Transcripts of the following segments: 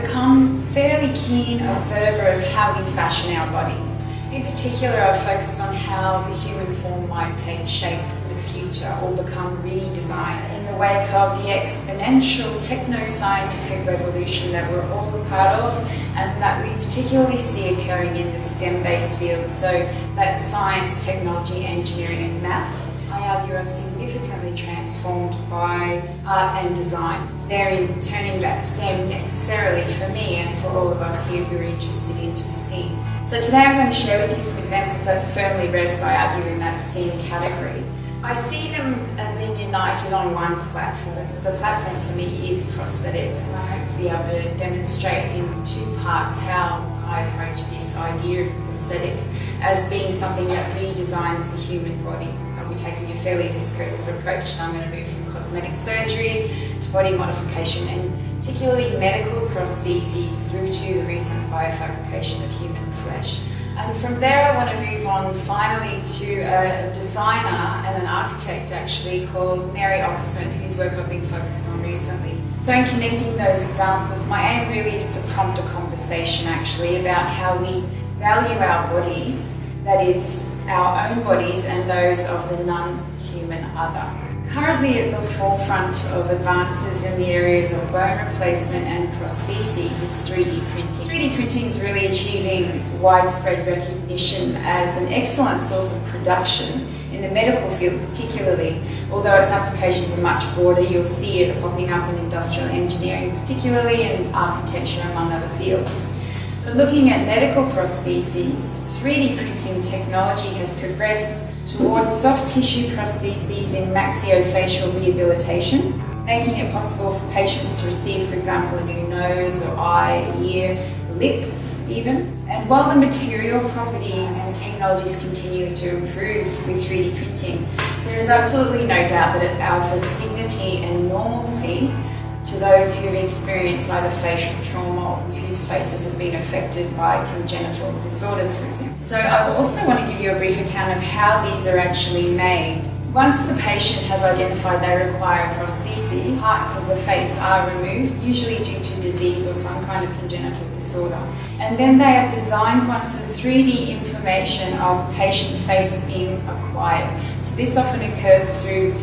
become fairly keen observer of how we fashion our bodies. In particular, I've focused on how the human form might take shape in the future or become redesigned in the wake of the exponential techno-scientific revolution that we're all a part of and that we particularly see occurring in the STEM-based fields, so that's science, technology, engineering and math. I argue are significantly transformed by art and design. They're in turning that STEM necessarily for me and for all of us here who are interested into STEM. So today I'm going to share with you some examples that firmly rest, I argue, in that STEM category. I see them as being united on one platform. The platform for me is prosthetics. I hope to be able to demonstrate in two parts how I approach this idea of prosthetics as being something that redesigns the human body. So I'll be taking a fairly discursive approach. So I'm going to move from cosmetic surgery to body modification and particularly medical prostheses through to the recent bio-fabrication of human flesh. And from there I want to move on finally to a designer and an architect actually called Neri Oxman, whose work I've been focused on recently. So in connecting those examples, my aim really is to prompt a conversation actually about how we value our bodies, that is our own bodies and those of the non-human other. Currently at the forefront of advances in the areas of bone replacement and prostheses is 3D printing. 3D printing is really achieving widespread recognition as an excellent source of production in the medical field particularly, although its applications are much broader. You'll see it popping up in industrial engineering particularly and architecture among other fields. But looking at medical prostheses, 3D printing technology has progressed towards soft tissue prostheses in maxillofacial rehabilitation, making it possible for patients to receive, for example, a new nose or eye, ear, lips even. And while the material properties and technologies continue to improve with 3D printing, there is absolutely no doubt that it offers dignity and normalcy to those who have experienced either facial trauma or whose faces have been affected by congenital disorders, for example. So I also want to give you a brief account of how these are actually made. Once the patient has identified they require prostheses, parts of the face are removed, usually due to disease or some kind of congenital disorder. And then they are designed once the 3D information of patients' faces being acquired. So this often occurs through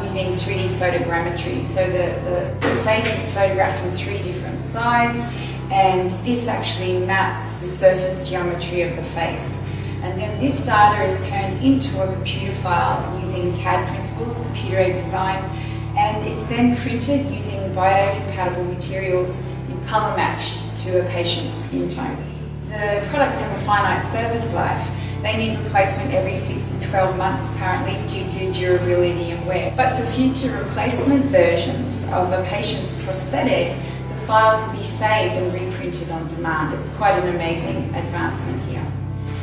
using 3D photogrammetry. So the face is photographed from 3 different sides, and this actually maps the surface geometry of the face. And then this data is turned into a computer file using CAD principles, computer-aided design, and it's then printed using biocompatible materials and colour matched to a patient's skin tone. The products have a finite service life. They need replacement every 6 to 12 months apparently due to durability and wear. But for future replacement versions of a patient's prosthetic, the file can be saved and reprinted on demand. It's quite an amazing advancement here.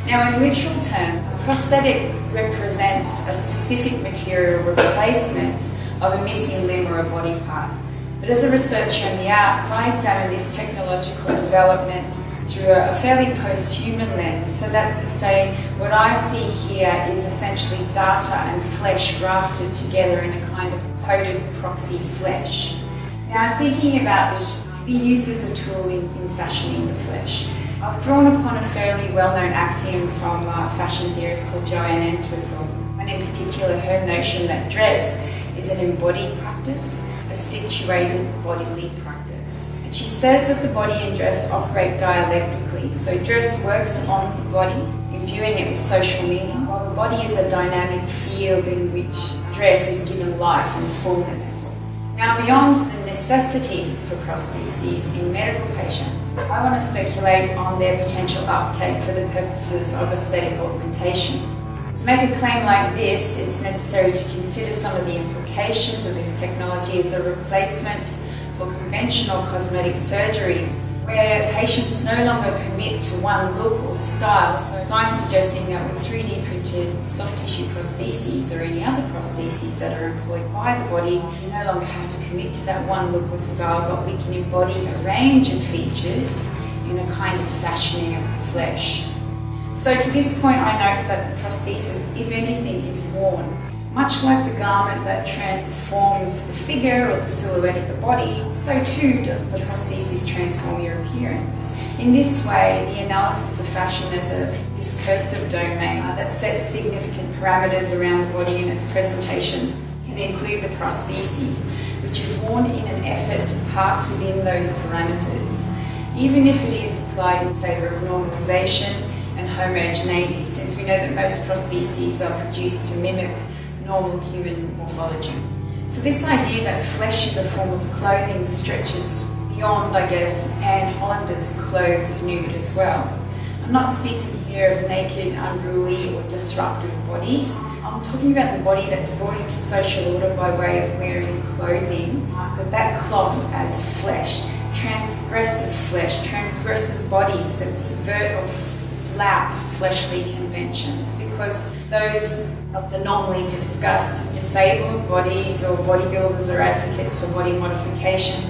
Now, in literal terms, a prosthetic represents a specific material replacement of a missing limb or a body part. But as a researcher in the arts, I examine this technological development through a fairly posthuman lens. So that's to say, what I see here is essentially data and flesh grafted together in a kind of coded proxy flesh. Now, thinking about this, be used as a tool in fashioning the flesh. I've drawn upon a fairly well-known axiom from fashion theorist called Joanne Entwistle, and in particular her notion that dress is an embodied practice, a situated bodily practice. And she says that the body and dress operate dialectically, so dress works on the body, imbuing it with social meaning, while the body is a dynamic field in which dress is given life and fullness. Now, beyond the necessity for prostheses in medical patients, I want to speculate on their potential uptake for the purposes of aesthetic augmentation. To make a claim like this, it's necessary to consider some of the implications of this technology as a replacement for conventional cosmetic surgeries, where patients no longer commit to one look or style. So I'm suggesting that with 3D printed soft tissue prostheses or any other prostheses that are employed by the body, we no longer have to commit to that one look or style, but we can embody a range of features in a kind of fashioning of the flesh. So to this point, I note that the prosthesis, if anything, is worn Much like the garment that transforms the figure or the silhouette of the body, so too does the prosthesis transform your appearance. In this way, the analysis of fashion as a discursive domain that sets significant parameters around the body and its presentation can include the prosthesis, which is worn in an effort to pass within those parameters, even if it is applied in favour of normalisation and homogeneity, since we know that most prostheses are produced to mimic normal human morphology. So this idea that flesh is a form of clothing stretches beyond, I guess, Anne Hollander's clothed nude as well. I'm not speaking here of naked, unruly or disruptive bodies. I'm talking about the body that's brought into social order by way of wearing clothing, but that cloth as flesh, transgressive bodies that subvert or flat fleshly conventions, because those of the normally discussed disabled bodies or bodybuilders or advocates for body modification,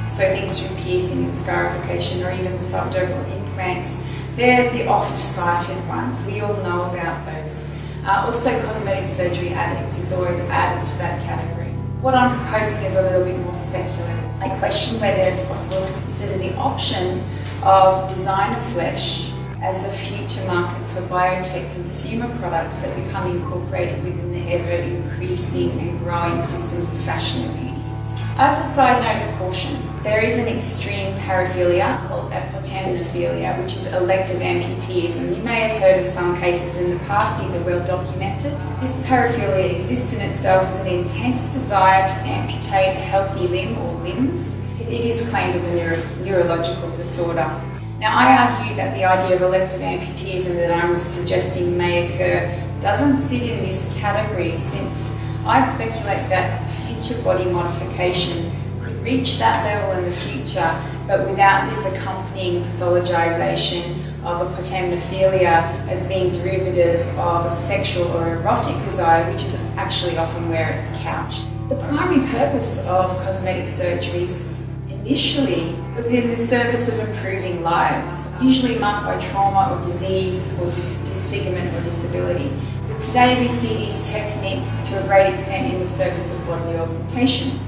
so things through piercing and scarification or even subdermal implants, they're the oft-cited ones. We all know about those. Also, cosmetic surgery addicts is always added to that category. What I'm proposing is a little bit more speculative. I question whether it's possible to consider the option of designer flesh as a future market for biotech consumer products that become incorporated within the ever-increasing and growing systems of fashion and beauty. As a side note of caution, there is an extreme paraphilia called Apotemnophilia, which is elective amputeeism. You may have heard of some cases in the past. These are well documented. This paraphilia exists in itself as an intense desire to amputate a healthy limb or limbs. It is claimed as a neurological disorder. Now, I argue that the idea of elective amputeeism that I'm suggesting may occur doesn't sit in this category, since I speculate that future body modification could reach that level in the future, but without this accompanying pathologization of apotemnophilia as being derivative of a sexual or erotic desire, which is actually often where it's couched. The primary purpose of cosmetic surgeries initially was in the service of improving lives, usually marked by trauma or disease or disfigurement or disability. But today we see these techniques to a great extent in the service of bodily augmentation.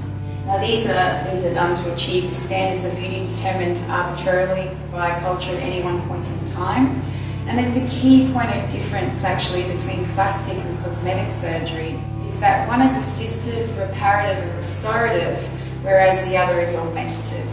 Now these are done to achieve standards of beauty determined arbitrarily by culture at any one point in time. And it's a key point of difference actually between plastic and cosmetic surgery, is that one is assistive, reparative and restorative, whereas the other is augmentative.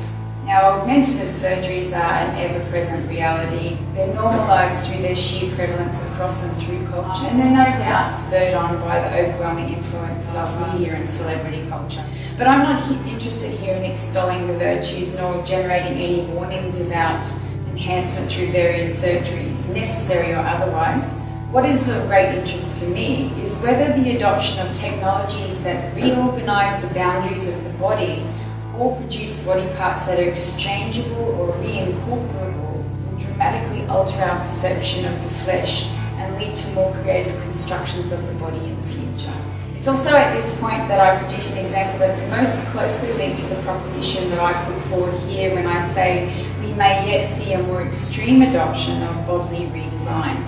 Now, augmentative surgeries are an ever-present reality. They're normalised through their sheer prevalence across and through culture, and they're no doubt spurred on by the overwhelming influence of media and celebrity culture. But I'm not interested here in extolling the virtues nor generating any warnings about enhancement through various surgeries, necessary or otherwise. What is of great interest to me is whether the adoption of technologies that reorganise the boundaries of the body or produce body parts that are exchangeable or reincorporable will dramatically alter our perception of the flesh and lead to more creative constructions of the body in the future. It's also at this point that I produce an example that's most closely linked to the proposition that I put forward here when I say we may yet see a more extreme adoption of bodily redesign.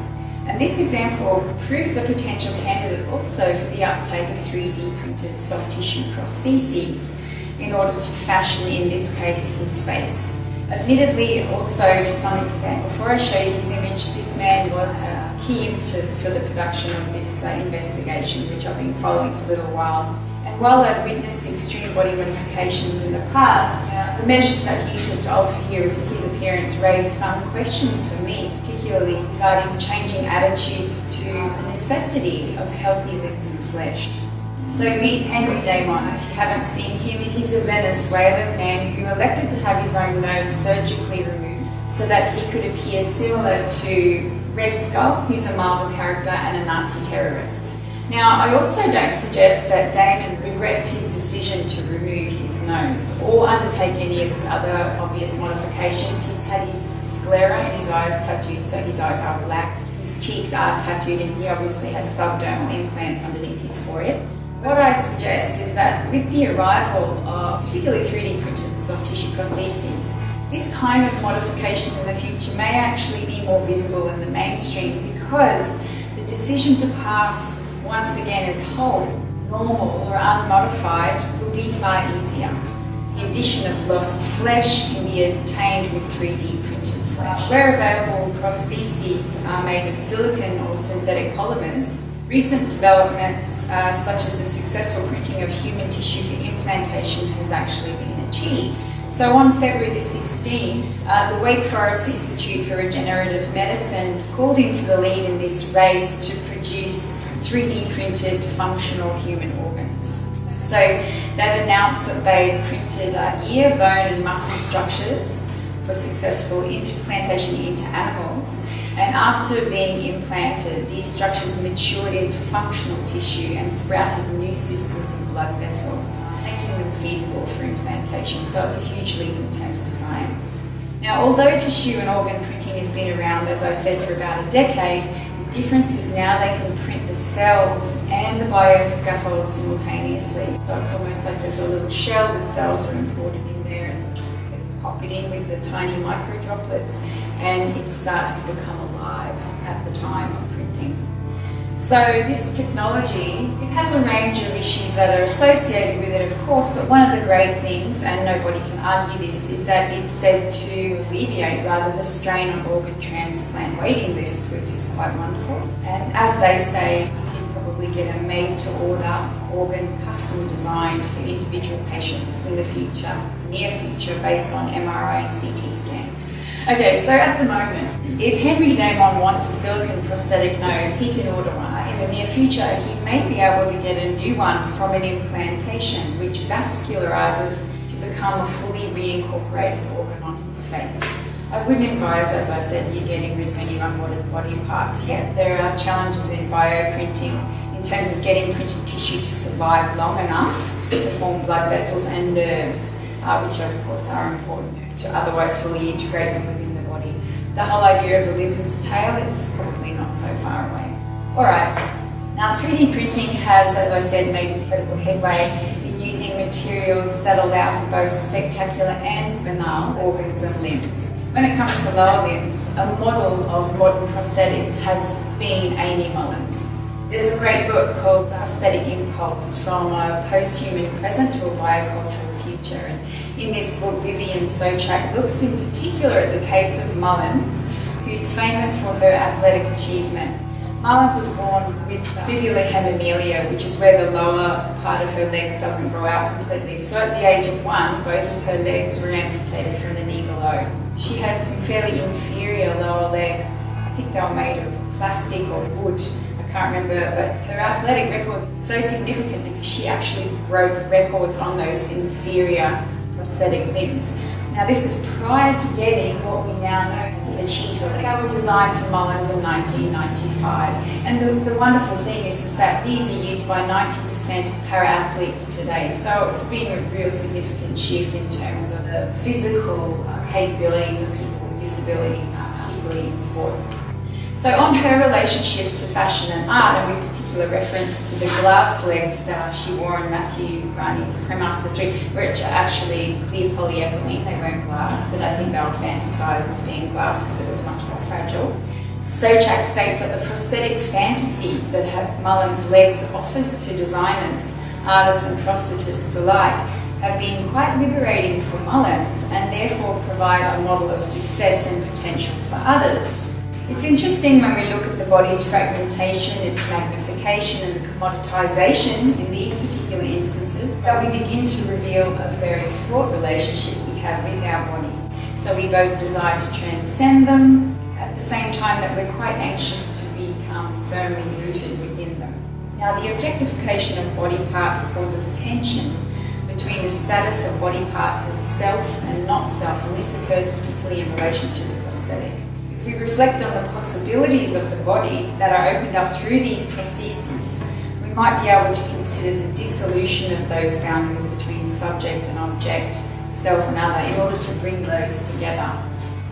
And this example proves a potential candidate also for the uptake of 3D printed soft tissue prostheses in order to fashion, in this case, his face. Admittedly, also to some extent, before I show you his image, this man was a key impetus for the production of this investigation, which I've been following for a little while. And while I've witnessed extreme body modifications in the past, the measures that he took to alter his appearance raised some questions for me, particularly regarding changing attitudes to the necessity of healthy limbs and flesh. So meet Henry Damon. If you haven't seen him, he's a Venezuelan man who elected to have his own nose surgically removed so that he could appear similar to Red Skull, who's a Marvel character and a Nazi terrorist. Now, I also don't suggest that Damon regrets his decision to remove his nose or undertake any of his other obvious modifications. He's had his sclera and his eyes tattooed, so his eyes are black. His cheeks are tattooed and he obviously has subdermal implants underneath his forehead. What I suggest is that with the arrival of particularly 3D printed soft tissue prostheses, this kind of modification in the future may actually be more visible in the mainstream, because the decision to pass once again as whole normal or unmodified will be far easier. The addition of lost flesh can be obtained with 3D printed flesh. Where available, prostheses are made of silicone or synthetic polymers. Recent developments, such as the successful printing of human tissue for implantation, has actually been achieved. So on February the 16th, the Wake Forest Institute for Regenerative Medicine called into the lead in this race to produce 3D printed functional human organs. So they've announced that they've printed ear, bone and muscle structures for successful implantation into animals. And after being implanted, these structures matured into functional tissue and sprouted new systems of blood vessels, making them feasible for implantation. So it's a huge leap in terms of science. Now, although tissue and organ printing has been around, as I said, for about a decade, the difference is now they can print the cells and the bioscaffolds simultaneously. So it's almost like there's a little shell, the cells are imported in there and they pop it in with the tiny micro droplets, and it starts to become alive at the time of printing. So this technology, it has a range of issues that are associated with it, of course, but one of the great things, and nobody can argue this, is that it's said to alleviate rather the strain on organ transplant waiting list, which is quite wonderful. And as they say, you can probably get a made-to-order organ custom designed for individual patients in the future, near future, based on MRI and CT scans. Okay, so at the moment, if Henry Damon wants a silicone prosthetic nose, he can order one. In the near future, he may be able to get a new one from an implantation, which vascularizes to become a fully reincorporated organ on his face. I wouldn't advise, as I said, you're getting rid of any unwanted body parts yet. There are challenges in bioprinting in terms of getting printed tissue to survive long enough to form blood vessels and nerves, which of course are important to otherwise fully integrate them within the body. The whole idea of the lizard's tail, it's probably not so far away. Alright, now 3D printing has, as I said, made incredible headway in using materials that allow for both spectacular and banal organs and limbs. When it comes to lower limbs, a model of modern prosthetics has been Aimee Mullins. There's a great book called Prosthetic Impulse, From a Posthuman Present to a Biocultural Future. And in this book, Vivian Sochak looks in particular at the case of Mullins, who's famous for her athletic achievements. Mullins was born with fibular hemimelia, which is where the lower part of her legs doesn't grow out completely. So at the age of 1, both of her legs were amputated from the knee below. She had some fairly inferior lower leg. I think they were made of plastic or wood. I can't remember, but her athletic records are so significant because she actually broke records on those inferior prosthetic limbs. Now this is prior to getting what we now know as the Cheetah Legs. They were designed for Mullins in 1995. And the wonderful thing is that these are used by 90% of para-athletes today. So it's been a real significant shift in terms of the physical capabilities of people with disabilities, particularly in sport. So on her relationship to fashion and art, and with particular reference to the glass legs that she wore in Matthew Barney's Cremaster 3, which are actually clear polyethylene, they weren't glass, but I think they were fantasised as being glass because it was much more fragile. Sochak states that the prosthetic fantasies that Mullins' legs offers to designers, artists and prosthetists alike have been quite liberating for Mullins and therefore provide a model of success and potential for others. It's interesting when we look at the body's fragmentation, its magnification and the commoditisation in these particular instances, that we begin to reveal a very fraught relationship we have with our body. So we both desire to transcend them, at the same time that we're quite anxious to become firmly rooted within them. Now, the objectification of body parts causes tension between the status of body parts as self and not self, and this occurs particularly in relation to the prosthetic. If we reflect on the possibilities of the body that are opened up through these prostheses, we might be able to consider the dissolution of those boundaries between subject and object, self and other, in order to bring those together.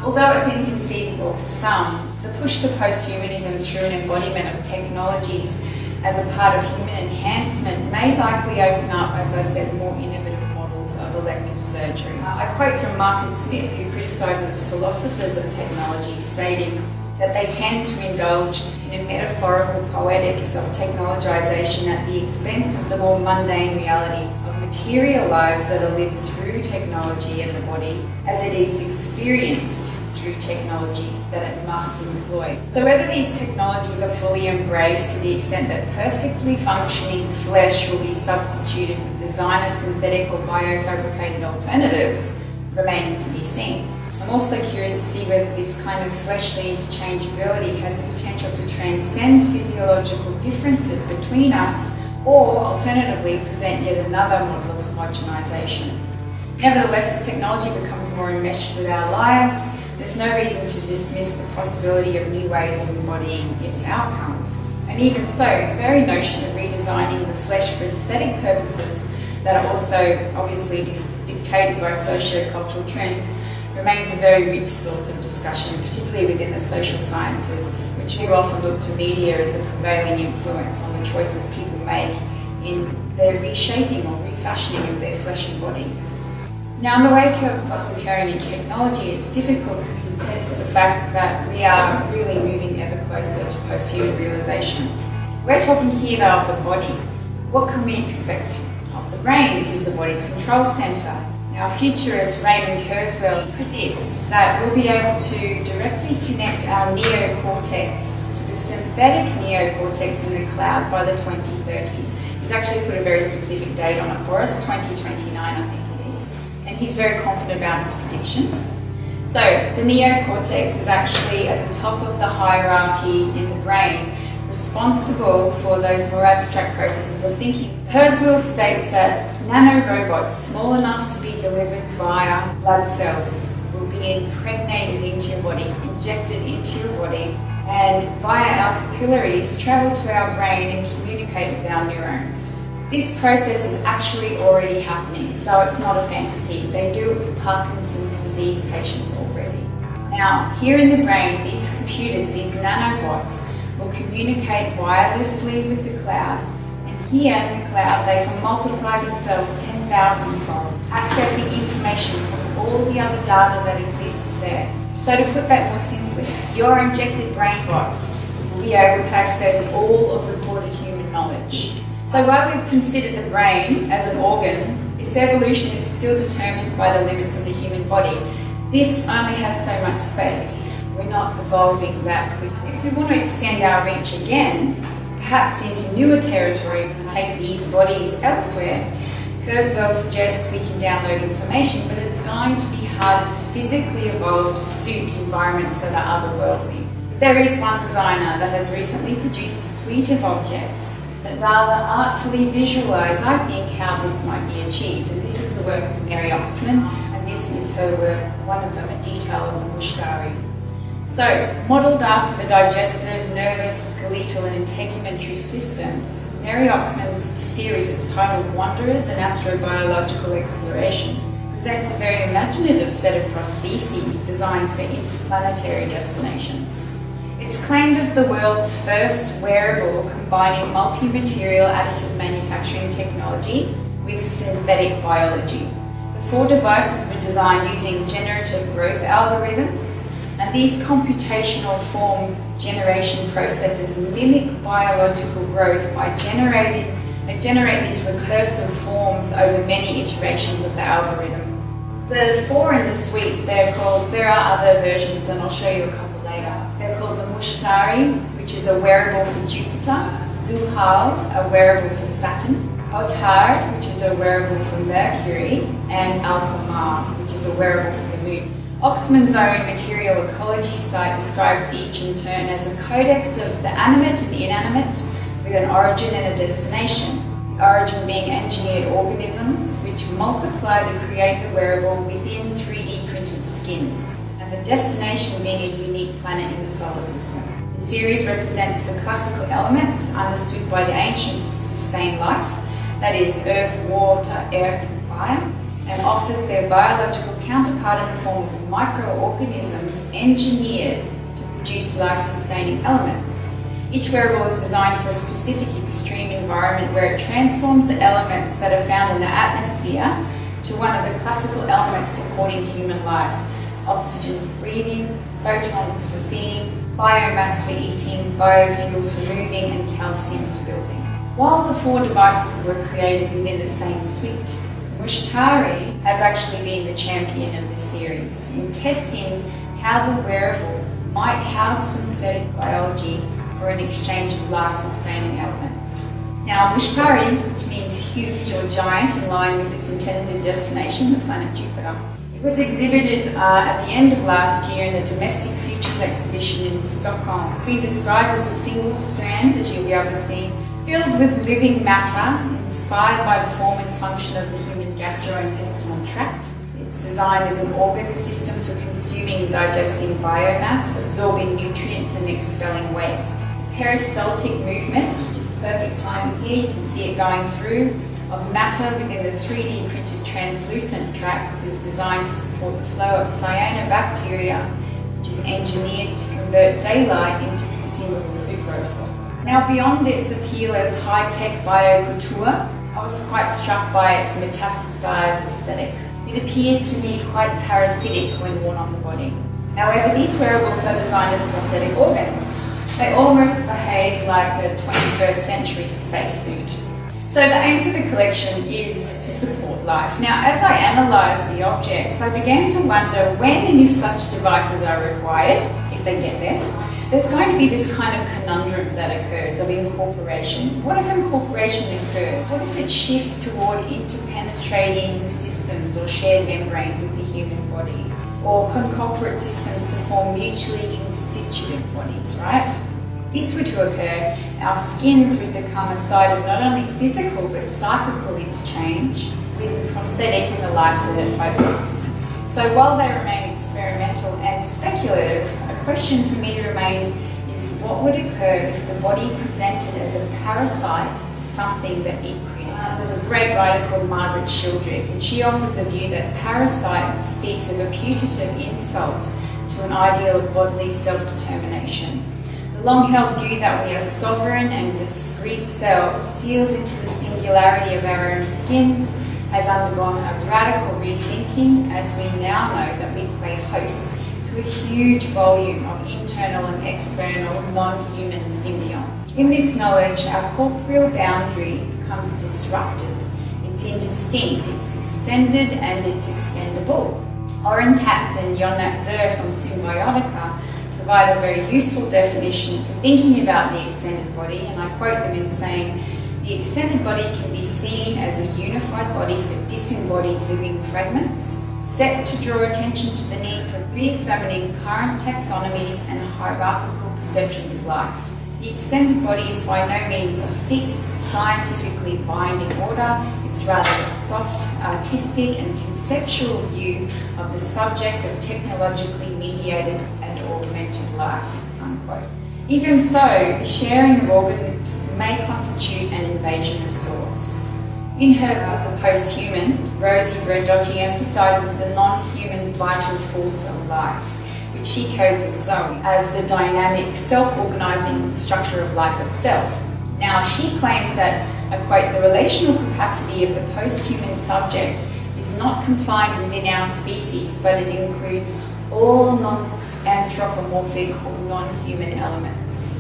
Although it's inconceivable to some, the push to posthumanism through an embodiment of technologies as a part of human enhancement may likely open up, as I said, more innovative models of elective surgery. I quote from Mark and Smith, who criticises philosophers of technology, stating, that they tend to indulge in a metaphorical poetics of technologization at the expense of the more mundane reality of material lives that are lived through technology and the body as it is experienced through technology that it must employ. So whether these technologies are fully embraced to the extent that perfectly functioning flesh will be substituted with designer synthetic or bio-fabricated alternatives remains to be seen. I'm also curious to see whether this kind of fleshly interchangeability has the potential to transcend physiological differences between us, or alternatively present yet another model of homogenization. Nevertheless, as technology becomes more enmeshed with our lives, there's no reason to dismiss the possibility of new ways of embodying its outcomes. And even so, the very notion of redesigning the flesh for aesthetic purposes that are also obviously dictated by socio-cultural trends remains a very rich source of discussion, particularly within the social sciences, which we often look to media as a prevailing influence on the choices people make in their reshaping or refashioning of their fleshy bodies. Now, in the wake of what's occurring in technology, it's difficult to contest the fact that we are really moving ever closer to posthuman realization. We're talking here, though, of the body. What can we expect of the brain, which is the body's control centre? Now, futurist Raymond Kurzweil predicts that we'll be able to directly connect our neocortex to the synthetic neocortex in the cloud by the 2030s. He's actually put a very specific date on it for us, 2029 I think it is, and he's very confident about his predictions. So the neocortex is actually at the top of the hierarchy in the brain, responsible for those more abstract processes of thinking. Kurzweil states that nanorobots small enough to be delivered via blood cells will be impregnated into your body, injected into your body, and via our capillaries travel to our brain and communicate with our neurons. This process is actually already happening, so it's not a fantasy. They do it with Parkinson's disease patients already. Now, here in the brain, these computers, these nanobots, will communicate wirelessly with the cloud, and here in the cloud they can multiply themselves 10,000-fold, accessing information from all the other data that exists there. So to put that more simply, your injected brain bots will be able to access all of recorded human knowledge. So while we consider the brain as an organ, its evolution is still determined by the limits of the human body. This only has so much space. We're not evolving that quickly. If we want to extend our reach again, perhaps into newer territories and take these bodies elsewhere, Kurzweil suggests we can download information, but it's going to be harder to physically evolve to suit environments that are otherworldly. But there is one designer that has recently produced a suite of objects that rather artfully visualise, I think, how this might be achieved. And this is the work of Neri Oxman, and this is her work, one of them, a detail of the Mushtari. So, modelled after the digestive, nervous, skeletal and integumentary systems, Neri Oxman's series, it's titled Wanderers and Astrobiological Exploration, presents a very imaginative set of prostheses designed for interplanetary destinations. It's claimed as the world's first wearable combining multi-material additive manufacturing technology with synthetic biology. The 4 devices were designed using generative growth algorithms, and these computational form generation processes mimic biological growth by generate these recursive forms over many iterations of the algorithm. The 4 in the suite, there are other versions, and I'll show you a couple later. They're called the Mushtari, which is a wearable for Jupiter, Zuhal, a wearable for Saturn, Otard, which is a wearable for Mercury, and Alpamar, which is a wearable for the Moon. Oxman's own material ecology site describes each in turn as a codex of the animate and inanimate with an origin and a destination. The origin being engineered organisms which multiply to create the wearable within 3D printed skins, and the destination being a unique planet in the solar system. The series represents the classical elements understood by the ancients to sustain life, that is, earth, water, air and fire, and offers their biological counterpart in the form of microorganisms engineered to produce life-sustaining elements. Each wearable is designed for a specific extreme environment where it transforms the elements that are found in the atmosphere to one of the classical elements supporting human life. Oxygen for breathing, photons for seeing, biomass for eating, biofuels for moving, and calcium for building. While the 4 devices were created within the same suite, Mushtari has actually been the champion of the series in testing how the wearable might house synthetic biology for an exchange of life-sustaining elements. Now, Mushtari, which means huge or giant in line with its intended destination, the planet Jupiter, it was exhibited at the end of last year in the Domestic Futures exhibition in Stockholm. It's been described as a single strand, as you'll be able to see, filled with living matter, inspired by the form and function of the human gastrointestinal tract. It's designed as an organ system for consuming and digesting biomass, absorbing nutrients and expelling waste. Peristaltic movement, which is perfect timing here, you can see it going through, of matter within the 3D printed translucent tracts is designed to support the flow of cyanobacteria, which is engineered to convert daylight into consumable sucrose. Now, beyond its appeal as high-tech biocouture, I was quite struck by its metastasized aesthetic. It appeared to me quite parasitic when worn on the body. However, these wearables are designed as prosthetic organs. They almost behave like a 21st century spacesuit. So the aim for the collection is to support life. Now, as I analysed the objects, I began to wonder when and if such devices are required, if they get there, there's going to be this kind of conundrum that occurs of incorporation. What if incorporation occurred? What if it shifts toward interpenetrating systems or shared membranes with the human body, or concorporate systems to form mutually constitutive bodies, right? If this were to occur, our skins would become a site of not only physical but psychical interchange with the prosthetic in the life that it hosts. So while they remain experimental and speculative, a question for me remained is what would occur if the body presented as a parasite to something that it created? There's a great writer called Margaret Shildrick, and she offers a view that parasite speaks of a putative insult to an ideal of bodily self-determination. The long-held view that we are sovereign and discrete selves sealed into the singularity of our own skins has undergone a radical rethinking as we now know that we play host to a huge volume of internal and external non-human symbionts. In this knowledge, our corporeal boundary becomes disrupted. It's indistinct, it's extended, and it's extendable. Oren Katz and Yonat Zer from Symbiotica provide a very useful definition for thinking about the extended body, and I quote them in saying, "The extended body can be seen as a unified body for disembodied living fragments, set to draw attention to the need for re-examining current taxonomies and hierarchical perceptions of life. The extended body is by no means a fixed, scientifically binding order. It's rather a soft, artistic and conceptual view of the subject of technologically mediated and augmented life," unquote. Even so, the sharing of organs may constitute an invasion of sorts. In her book, The Posthuman, Rosie Braidotti emphasises the non-human vital force of life, which she codes as Zoe, as the dynamic, self-organising structure of life itself. Now, she claims that, I quote, "the relational capacity of the posthuman subject is not confined within our species, but it includes all non-anthropomorphic or non-human elements."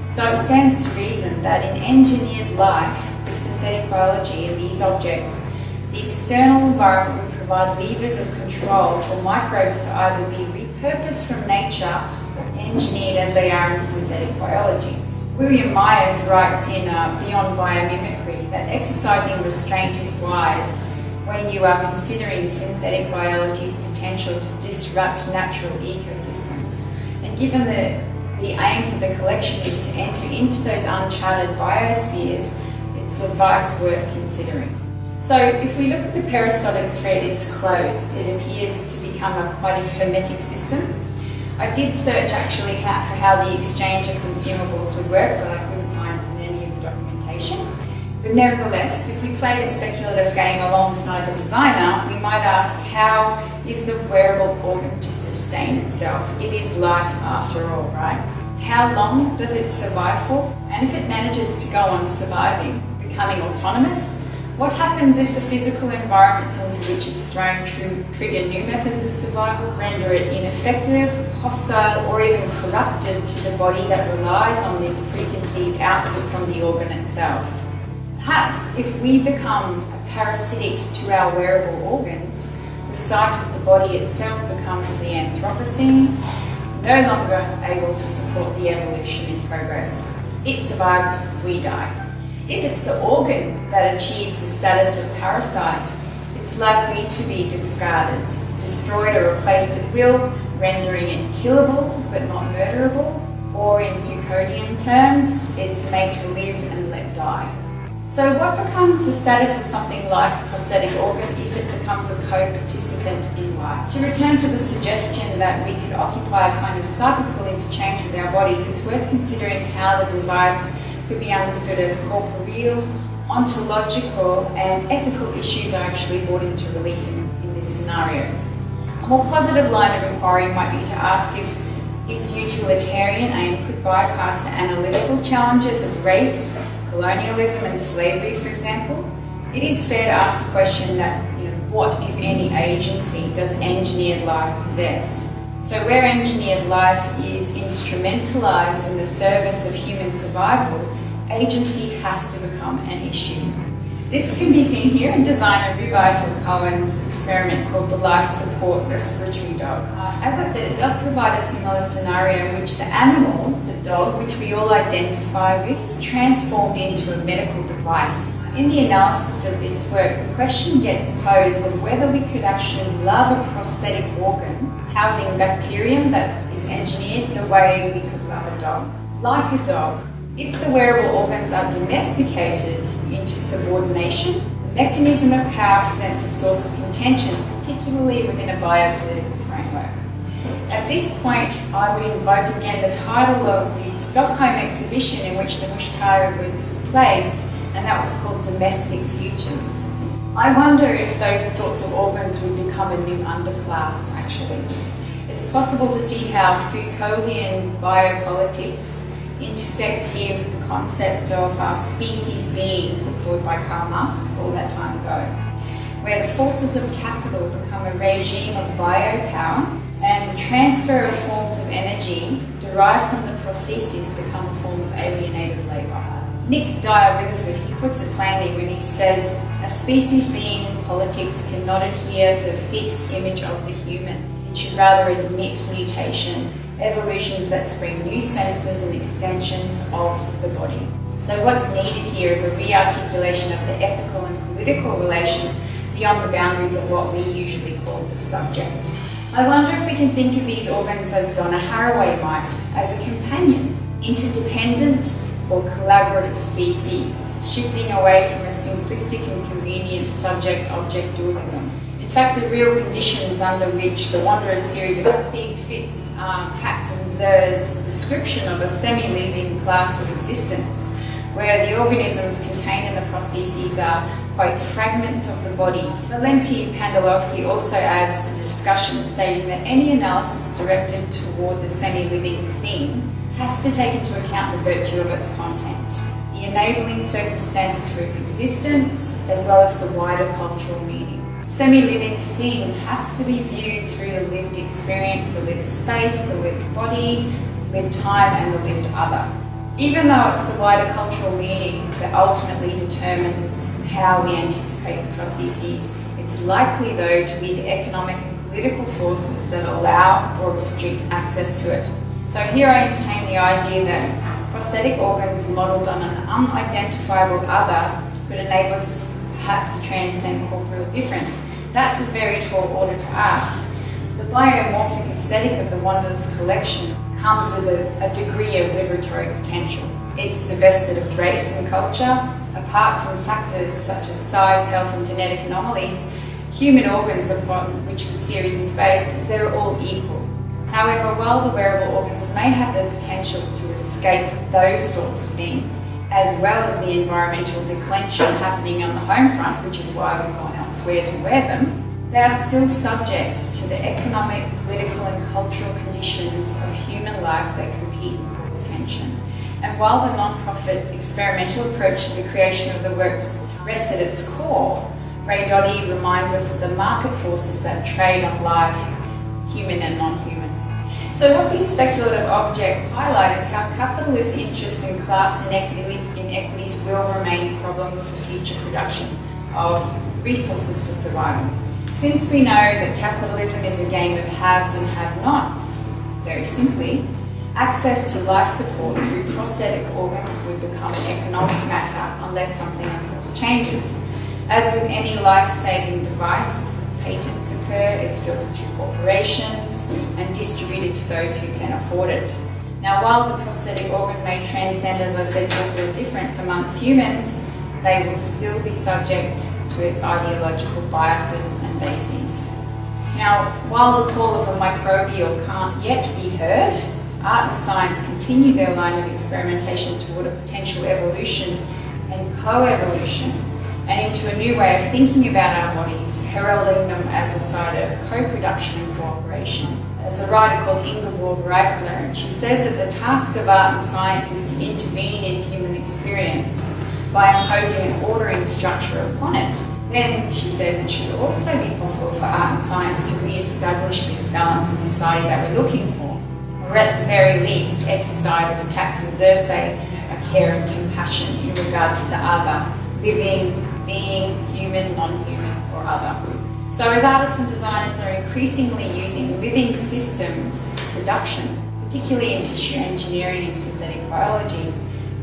So it stands to reason that in engineered life, the synthetic biology and these objects, the external environment would provide levers of control for microbes to either be repurposed from nature or engineered as they are in synthetic biology. William Myers writes in Beyond Biomimicry that exercising restraint is wise when you are considering synthetic biology's potential to disrupt natural ecosystems. And given the aim for the collection is to enter into those uncharted biospheres, it's advice worth considering. So if we look at the peristaltic thread, it's closed. It appears to become quite a hermetic system. I did search actually for how the exchange of consumables would work, but I couldn't find it in any of the documentation. But nevertheless, if we play the speculative game alongside the designer, we might ask, how is the wearable organ to sustain itself? It is life after all, right? How long does it survive for? And if it manages to go on surviving, becoming autonomous, what happens if the physical environments into which it's thrown trigger new methods of survival, render it ineffective, hostile or even corrupted to the body that relies on this preconceived output from the organ itself. Perhaps if we become parasitic to our wearable organs, the site of the body itself becomes the Anthropocene, no longer able to support the evolution in progress. It survives, we die. If it's the organ that achieves the status of parasite, it's likely to be discarded, destroyed or replaced at will, rendering it killable but not murderable, or in Foucauldian terms, it's made to live and let die. So what becomes the status of something like a prosthetic organ if it becomes a co-participant in life? To return to the suggestion that we could occupy a kind of psychical interchange with our bodies, it's worth considering how the device could be understood as corporeal, ontological, and ethical issues are actually brought into relief in this scenario. A more positive line of inquiry might be to ask if its utilitarian aim could bypass the analytical challenges of race, colonialism and slavery, for example. It is fair to ask the question that, what, if any, agency does engineered life possess? So where engineered life is instrumentalized in the service of human survival, agency has to become an issue. This can be seen here in designer Revital Cohen's experiment called the life support respiratory dog. As I said, it does provide a similar scenario in which the animal, the dog, which we all identify with, is transformed into a medical device. In the analysis of this work, the question gets posed of whether we could actually love a prosthetic organ housing bacterium that is engineered the way we could love a dog. Like a dog, if the wearable organs are domesticated into subordination, the mechanism of power presents a source of contention, particularly within a biopolitical framework. At this point, I would invoke again the title of the Stockholm exhibition in which the Mushtari was placed, and that was called Domestic Futures. I wonder if those sorts of organs would become a new underclass, actually. It's possible to see how Foucauldian biopolitics intersects here with the concept of species being put forward by Karl Marx all that time ago, where the forces of capital become a regime of biopower and the transfer of forms of energy derived from the prosthesis become a form of alienated labour. Nick Dyer-Rutherford, he puts it plainly when he says, a species being in politics cannot adhere to a fixed image of the human. It should rather admit mutation, evolutions that spring new senses and extensions of the body. So what's needed here is a re-articulation of the ethical and political relation beyond the boundaries of what we usually call the subject. I wonder if we can think of these organs as Donna Haraway might, as a companion, interdependent or collaborative species, shifting away from a simplistic and convenient subject-object dualism. In fact, the real conditions under which the Wanderers series of conceived fits Katz and Zer's description of a semi-living class of existence, where the organisms contained in the prostheses are, quote, fragments of the body. Valenti Pandolowski also adds to the discussion, stating that any analysis directed toward the semi-living thing has to take into account the virtue of its content, the enabling circumstances for its existence, as well as the wider cultural meaning. Semi-living thing has to be viewed through the lived experience, the lived space, the lived body, lived time, and the lived other. Even though it's the wider cultural meaning that ultimately determines how we anticipate the prostheses, it's likely, though, to be the economic and political forces that allow or restrict access to it. So here I entertain the idea that prosthetic organs modelled on an unidentifiable other could enable us perhaps to transcend corporeal difference. That's a very tall order to ask. The biomorphic aesthetic of the Wanderers collection comes with a degree of liberatory potential. It's divested of race and culture. Apart from factors such as size, health and genetic anomalies, human organs upon which the series is based, they're all equal. However, while the wearable organs may have the potential to escape those sorts of things, as well as the environmental declension happening on the home front, which is why we've gone elsewhere to wear them, they are still subject to the economic, political and cultural conditions of human life that compete and cause tension. And while the non-profit experimental approach to the creation of the works rests at its core, Braidotti reminds us of the market forces that trade on life, human and non-human. So what these speculative objects highlight is how capitalist interests and class inequities will remain problems for future production of resources for survival. Since we know that capitalism is a game of haves and have-nots, very simply, access to life support through prosthetic organs will become an economic matter unless something, of course, changes. As with any life-saving device, patents occur, it's filtered through corporations and distributed to those who can afford it. Now, while the prosthetic organ may transcend, as I said, popular difference amongst humans, they will still be subject to its ideological biases and bases. Now, while the call of the microbial can't yet be heard, art and science continue their line of experimentation toward a potential evolution and co-evolution, and into a new way of thinking about our bodies, heralding them as a site of co-production and cooperation. There's a writer called Ingeborg Reitler, and she says that the task of art and science is to intervene in human experience by imposing an ordering structure upon it. Then, she says, it should also be possible for art and science to re-establish this balance in society that we're looking for, or at the very least, exercise, as Katz and Zer say, a care and compassion in regard to the other, living, being, human, non-human, or other. So as artists and designers are increasingly using living systems for production, particularly in tissue engineering and synthetic biology,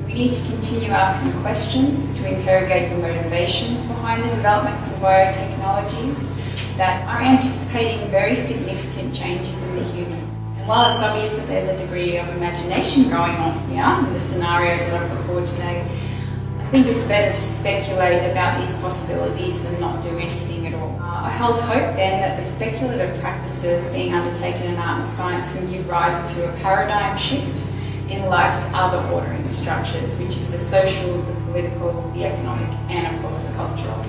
we need to continue asking questions to interrogate the motivations behind the developments of biotechnologies that are anticipating very significant changes in the human. And while it's obvious that there's a degree of imagination going on here in the scenarios that I've put forward today, I think it's better to speculate about these possibilities than not do anything at all. I hold hope then that the speculative practices being undertaken in art and science can give rise to a paradigm shift in life's other ordering structures, which is the social, the political, the economic, and of course the cultural.